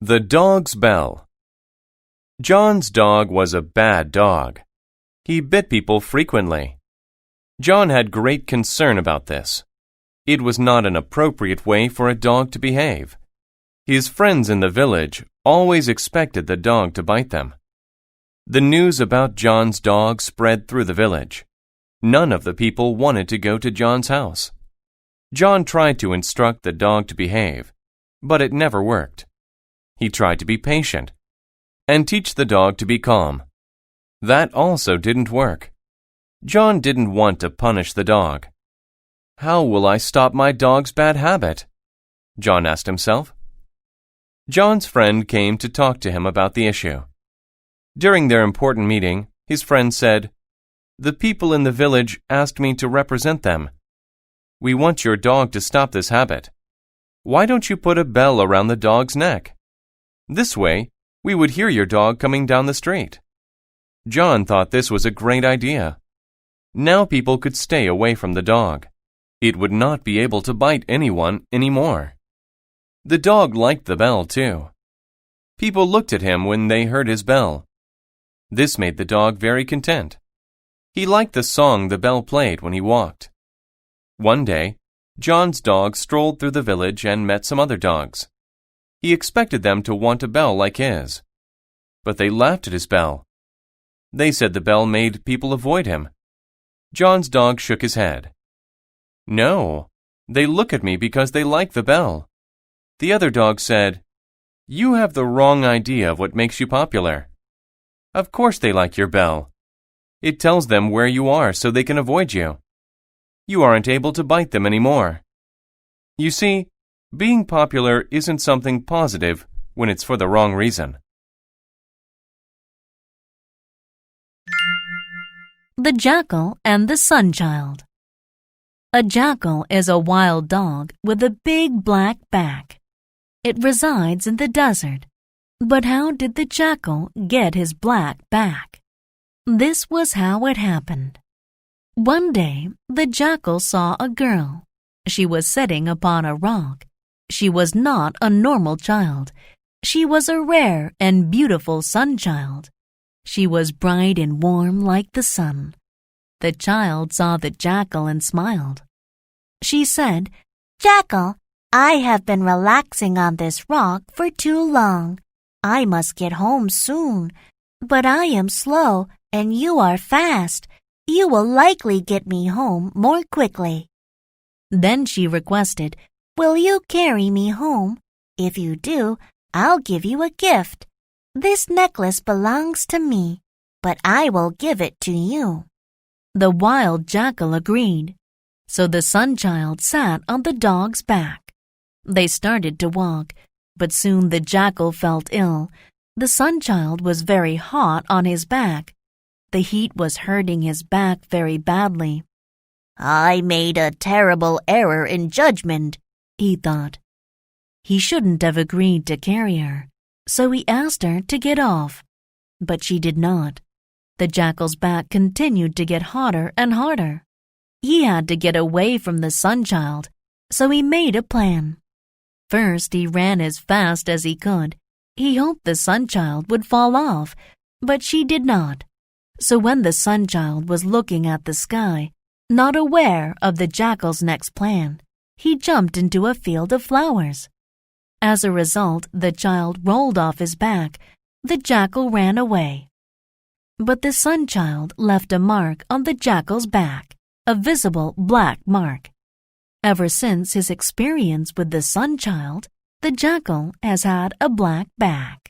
The dog's bell. John's dog was a bad dog. He bit people frequently. John had great concern about this. It was not an appropriate way for a dog to behave. His friends in the village always expected the dog to bite them. The news about John's dog spread through the village. None of the people wanted to go to John's house. John tried to instruct the dog to behave, but it never worked. He tried to be patient and teach the dog to be calm. That also didn't work. John didn't want to punish the dog. How will I stop my dog's bad habit? John asked himself. John's friend came to talk to him about the issue. During their important meeting, his friend said, "The people in the village asked me to represent them. We want your dog to stop this habit. Why don't you put a bell around the dog's neck? This way, we would hear your dog coming down the street." John thought this was a great idea. Now people could stay away from the dog. It would not be able to bite anyone anymore. The dog liked the bell too. People looked at him when they heard his bell. This made the dog very content. He liked the song the bell played when he walked. One day, John's dog strolled through the village and met some other dogs. He expected them to want a bell like his, but they laughed at his bell. They said the bell made people avoid him. John's dog shook his head. "No, they look at me because they like the bell." The other dog said, "You have the wrong idea of what makes you popular. Of course they like your bell. It tells them where you are so they can avoid you. You aren't able to bite them anymore. You see, being popular isn't something positive when it's for the wrong reason." The Jackal and the Sunchild. A jackal is a wild dog with a big black back. It resides in the desert. But how did the jackal get his black back? This was how it happened. One day, the jackal saw a girl. She was sitting upon a rock. She was not a normal child. She was a rare and beautiful sun-child. She was bright and warm like the sun. The child saw the jackal and smiled. She said, "Jackal, I have been relaxing on this rock for too long. I must get home soon. But I am slow and you are fast. You will likely get me home more quickly." Then she requested, "Will you carry me home? If you do, I'll give you a gift. This necklace belongs to me, but I will give it to you." The wild jackal agreed. So the sun-child sat on the dog's back. They started to walk, but soon the jackal felt ill. The sun-child was very hot on his back. The heat was hurting his back very badly. "I made a terrible error in judgment," he thought. He shouldn't have agreed to carry her, so he asked her to get off. But she did not. The jackal's back continued to get hotter and harder. He had to get away from the sun-child, so he made a plan. First, he ran as fast as he could. He hoped the sun-child would fall off, but she did not. So when the sun-child was looking at the sky, not aware of the jackal's next plan, he jumped into a field of flowers. As a result, the child rolled off his back. The jackal ran away. But the sun-child left a mark on the jackal's back, a visible black mark. Ever since his experience with the sun-child, the jackal has had a black back.